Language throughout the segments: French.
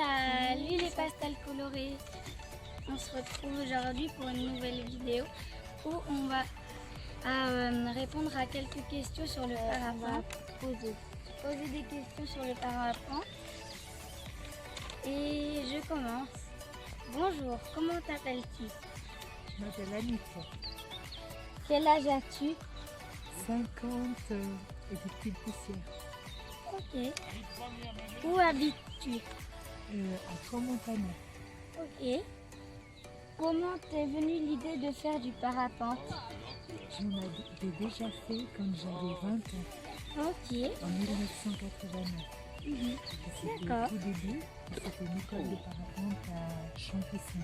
Salut les pastels colorés. On se retrouve aujourd'hui pour une nouvelle vidéo où on va répondre à quelques questions sur le parapente. Poser des questions sur le parapente. Et je commence. Bonjour, comment t'appelles-tu? Je m'appelle Anita. Quel âge as-tu? 50 et des petites poussières. Ok. Où habites-tu? À Crans-Montana. Ok. Comment t'es venue l'idée de faire du parapente? J'en avais déjà fait quand j'avais 20 ans, Ok. en 1989. Mhm. C'était D'accord. au tout début, c'était une école de parapente à Champesson,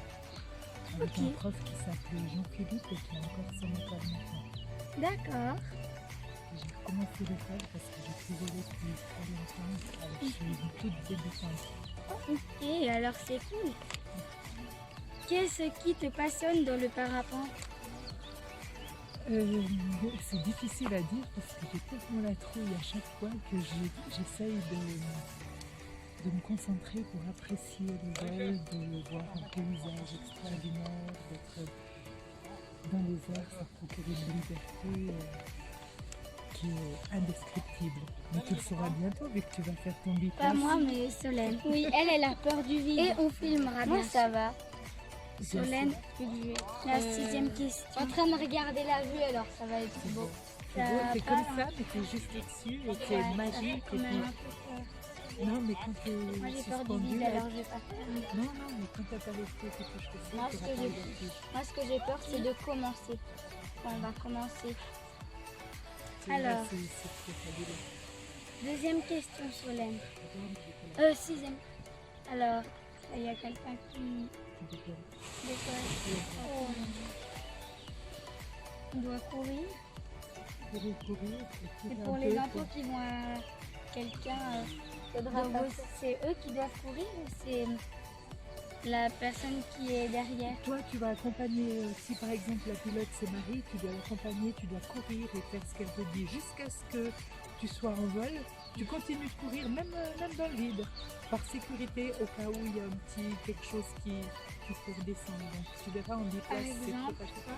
avec Ok. un prof qui s'appelait Jean-Philippe et qui a encore son école maintenant. D'accord. J'ai recommencé l'école parce que j'ai pu voler depuis très longtemps, alors je suis une toute débutante. Ok, alors c'est cool. Qu'est-ce qui te passionne dans le parapente? C'est difficile à dire parce que j'ai tellement la trouille à chaque fois que j'essaye de me concentrer pour apprécier le vol, de voir un paysage extraordinaire, d'être dans les airs, ça procure une liberté qui est indescriptible. Mais tu le sauras bientôt vu que tu vas faire ton biplace. Pas moi, mais Solène. Oui, elle a peur du vide. Et on filmera bien. Moi, ça va. Solène, la sixième question. En train de regarder la vue, alors ça va être beau. C'est beau, t'es comme ça, mais t'es juste au-dessus et c'est magique. Et puis... Non, mais quand t'es Moi, j'ai peur du suspendu, vide, là, alors je vais pas faire. non, mais quand t'as pas l'esprit que tu fais Moi, ça, ce t'auras que pas j'ai- le vertige. Moi, ce que j'ai peur, c'est de commencer. Quand on va commencer. Celui-là, Alors. c'est trop fabuleux. Deuxième question, Solène. Regarde, j'ai fait Sixième. Alors, il y a quelqu'un qui la décolle. décolle. Oh. On doit courir. Courir, C'est et pour un les peu, enfants qui vont à quelqu'un. C'est eux qui doivent courir ou c'est la personne qui est derrière? Toi, tu vas accompagner, si par exemple la pilote c'est Marie, tu dois l'accompagner, tu dois courir et faire ce qu'elle te dit jusqu'à ce que tu sois en vol. Tu continues de courir, même dans le vide, par sécurité, au cas où il y a un petit quelque chose qui faut redescendre. Donc tu verras en Par biplace, c'est trop exemple, facile.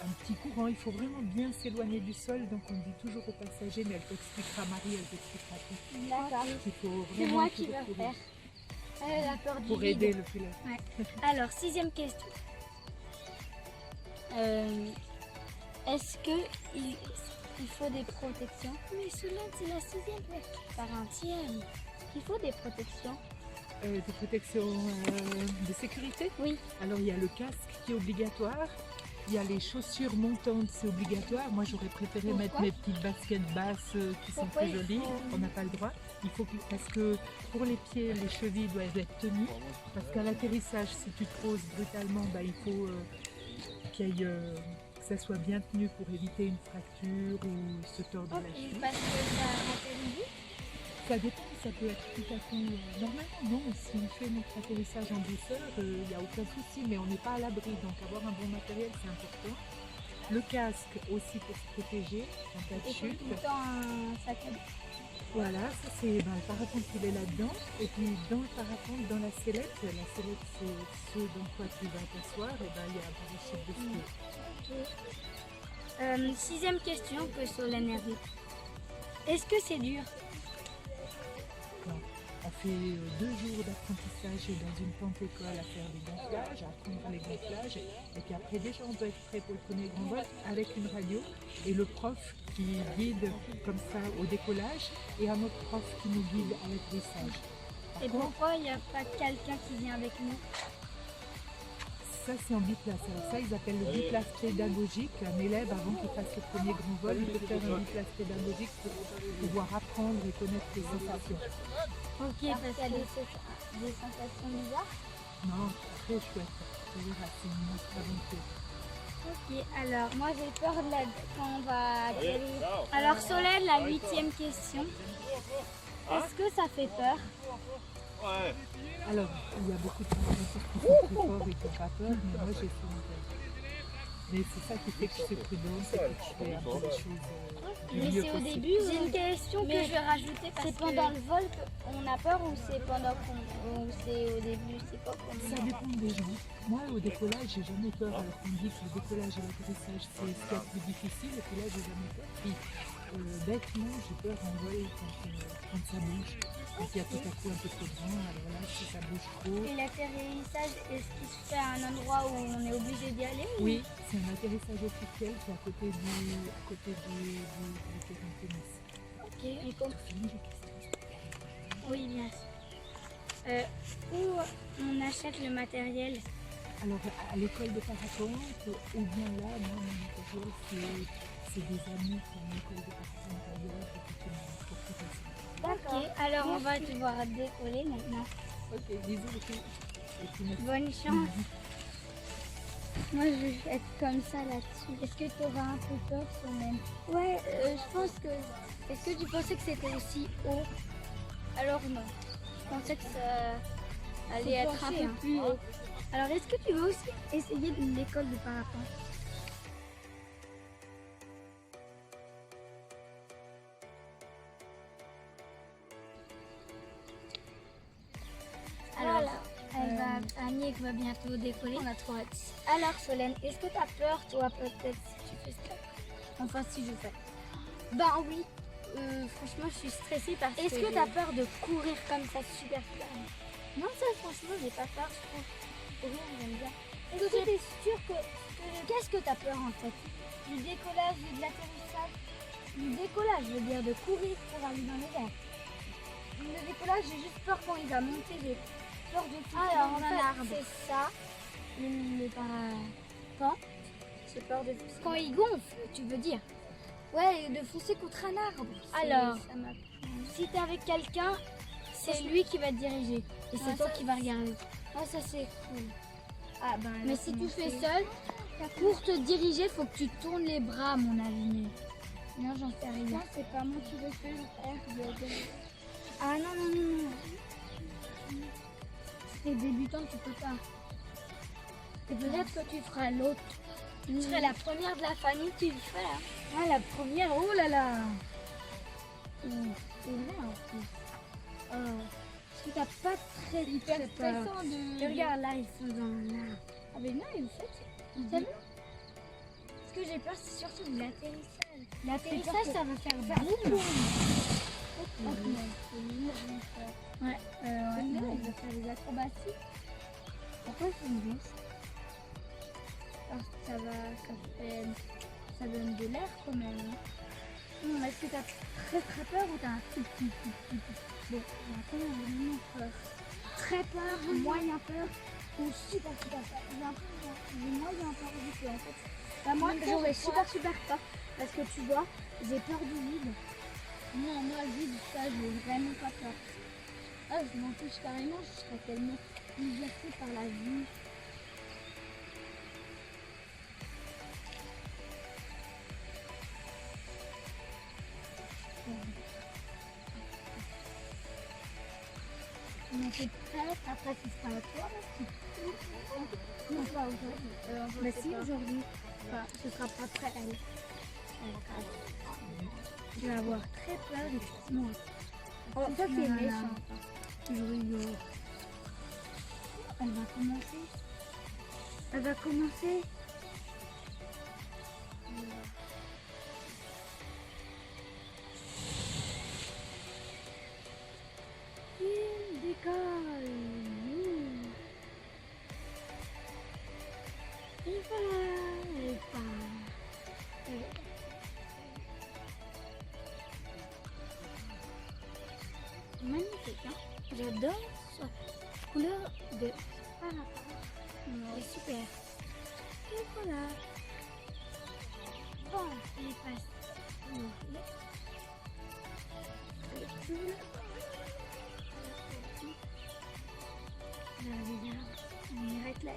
Un petit courant, il faut vraiment bien s'éloigner du sol, donc on dit toujours aux passagers, mais elle t'expliquera Marie, elle t'expliquera tout. d'accord. Il faut C'est vraiment moi qui toujours vais courir faire. Elle a peur du pour vide. aider le pilote. Ouais. Alors, sixième question. Est-ce que il faut des protections? Mais Solène, c'est la sixième. Par entième. Il faut des protections. Des protections de sécurité. Oui. Alors il y a le casque qui est obligatoire, il y a les chaussures montantes, c'est obligatoire. Moi j'aurais préféré Pourquoi? mettre mes petites baskets basses qui sont Pourquoi très il jolies, faut- on n'a pas le droit. Parce que pour les pieds, les chevilles doivent être tenues, parce qu'à l'atterrissage, si tu te poses brutalement, il faut que ça soit bien tenu pour éviter une fracture ou se tordre la cheville. Parce que ça atterrit vite. Ça dépend, ça peut être tout à fait normalement. Non, si on fait notre atterrissage en douceur, il n'y a aucun souci, mais on n'est pas à l'abri, donc avoir un bon matériel, c'est important. Le casque aussi pour se protéger en cas de Et chute. tout le temps un sac à dos. Voilà, ça c'est le parapente qui est là-dedans. Et puis dans le parapente, dans la sellette c'est ce dans quoi tu vas t'asseoir, et il y a un parachute de secours. Sixième question que Solène avait. Est-ce que c'est dur? On fait 2 jours d'apprentissage dans une pente-école à faire des gonflages, à apprendre les gonflages. Et puis après, déjà, on doit être prêt pour le premier grand vol avec une radio et le prof qui guide comme ça au décollage et un autre prof qui nous guide à l'atterrissage. Par Et contre, pourquoi il n'y a pas quelqu'un qui vient avec nous? ça, c'est en biplace. Alors ça, ils appellent le biplace pédagogique. Un élève, avant qu'il fasse le premier grand vol, il peut faire un biplace pédagogique pour pouvoir apprendre et connaître les sensations. Ok, parce qu'il y a des sensations bizarres. Non, très chouette. Tu verras, c'est une autre aventure. Ok, alors moi j'ai peur quand on va atterrir. Alors Solène, la huitième question. Est-ce que ça fait peur? Alors, il y a beaucoup de gens qui sont très forts et qui n'ont pas peur, mais moi j'ai fait une peur. Mais c'est ça qui fait que je suis prudente et que je fais un peu les choses du Mais mieux c'est au possible. début. J'ai une question que je vais rajouter parce C'est que pendant le vol qu'on a peur ou c'est pendant ou c'est au début, c'est pas qu'on Ça dépend des gens. Moi, au décollage, j'ai jamais peur. Alors qu'on dit que le décollage et l'atterrissage, c'est ce qu'il y a de plus difficile. Et puis là, j'ai jamais peur. Puis, bêtement, j'ai peur en vol quand ça bouge. Quand il y a tout à coup un peu trop de vent, alors là, si ça bouge trop. Et l'atterrissage, est-ce qu'il se fait à un endroit où on est obligé d'y aller ou- Oui, c'est un atterrissage officiel qui est à côté du terrain de tennis. Ok. Et comme- Fini, j'ai question. Oui, bien sûr. Où on achète le matériel? Alors, à l'école de parapente, ou bien là, moi, mon matériel, c'est des amis qui ont une école de parapente ailleurs et qui m'ont proposé ça. Ok, alors on va devoir décoller maintenant. Ok, bisous les filles. Et puis, merci. Bonne chance. Moi, je vais être comme ça là-dessus. Est-ce que tu auras un peu peur quand même? Ouais, je pense que. Est-ce que tu pensais que c'était aussi haut? Alors non. Je pensais que ça allait être un pencher, peu hein. plus haut. Alors est-ce que tu veux aussi essayer l'école de parapente? Alors, Annick va bientôt décoller. On a trop hâte. Alors Solène, est-ce que tu as peur toi peut-être si tu fais ça? Enfin si je fais. Ben oui. Franchement, je suis stressée parce que. Est-ce que tu as peur de courir comme ça super fort? Non, ça, franchement, j'ai pas peur. Je trouve courir, j'aime bien. Est-ce que tu es sûre que... Qu'est-ce que tu as peur en fait? Du décollage et de l'atterrissage. Du décollage, je veux dire de courir pour aller dans les airs. Le décollage, j'ai juste peur quand il va monter. J'ai peur de tout Alors en dans un fait, arbre. c'est ça. Le parapente. J'ai peur de Quand il gonfle, tu veux dire? Ouais, et de foncer contre un arbre. Alors, ça m'a- si tu es avec quelqu'un, c'est lui qui va te diriger. Et c'est Ah, toi ça- qui vas regarder. Ah, ça c'est cool. Ah, ben, Mais si tu fais seul, pour te diriger, il faut que tu tournes les bras, à mon avis. Non, j'en sais rien. Non, c'est pas moi qui veux faire R. Ah non, non, non, non. Si t'es débutante, tu peux pas. Et peut-être que tu feras l'autre. Tu serais la première de la famille, tu le ferais. Hein. Ah, la première, oh là là. C'est vrai en plus. Oh. Parce que t'as pas très Hyper peur. stressant de. Et regarde là, ils sont dans là. Ah, mais non, il fait. T'as vu? Ce que j'ai peur, c'est surtout de l'atterrissage. L'atterrissage, ça va faire Faire boum. boum. Ouais, Il ouais. va faire des acrobaties. Pourquoi c'est une grosse? Parce que ça donne de l'air quand même. Est-ce que t'as très peur ou t'as un petit Bon, on a quand même vraiment peur. très peur, moyen peur ou super peur? J'ai moyen peur du tout en fait. Bah, moi, Même j'aurais peur. super peur parce que tu vois, j'ai peur du vide. Non, moi, vide, ça, j'ai vraiment pas peur. Ah, je m'en fiche carrément, je serais tellement bouleversée par la vie. On était prête, après ce sera à toi. Non, pas aujourd'hui. Mais si aujourd'hui, enfin, ce sera pas prêt elle. Je vais avoir très peur et tu te moques. Oh, ça, c'est Non, non, méchant. non. Je rigole. Elle va commencer. Elle va commencer. Il décolle. Et voilà, elle part. Magnifique, hein? J'adore cette couleur de parapente. C'est super. Et voilà. Bon, les passes. On arrête là.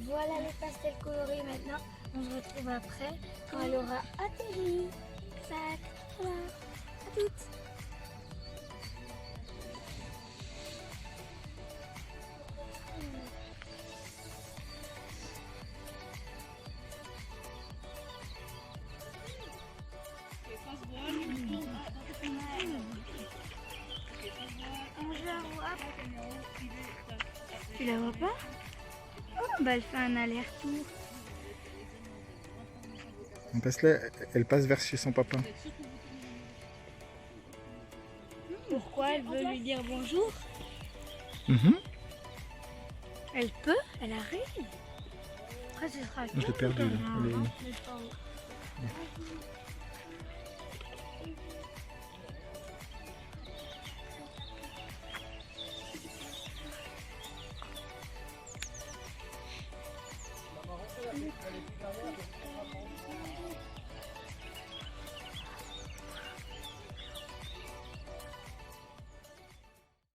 Voilà les pastels colorés maintenant. On se retrouve après quand elle aura atterri. Exact. Voilà. À toutes. Je la vois. Tu la vois pas? Oh, bah elle fait un aller-retour. Elle passe vers chez son papa. Pourquoi elle veut lui dire bonjour? Elle peut, elle arrive. Après ce sera Je l'ai perdu là. Elle est où?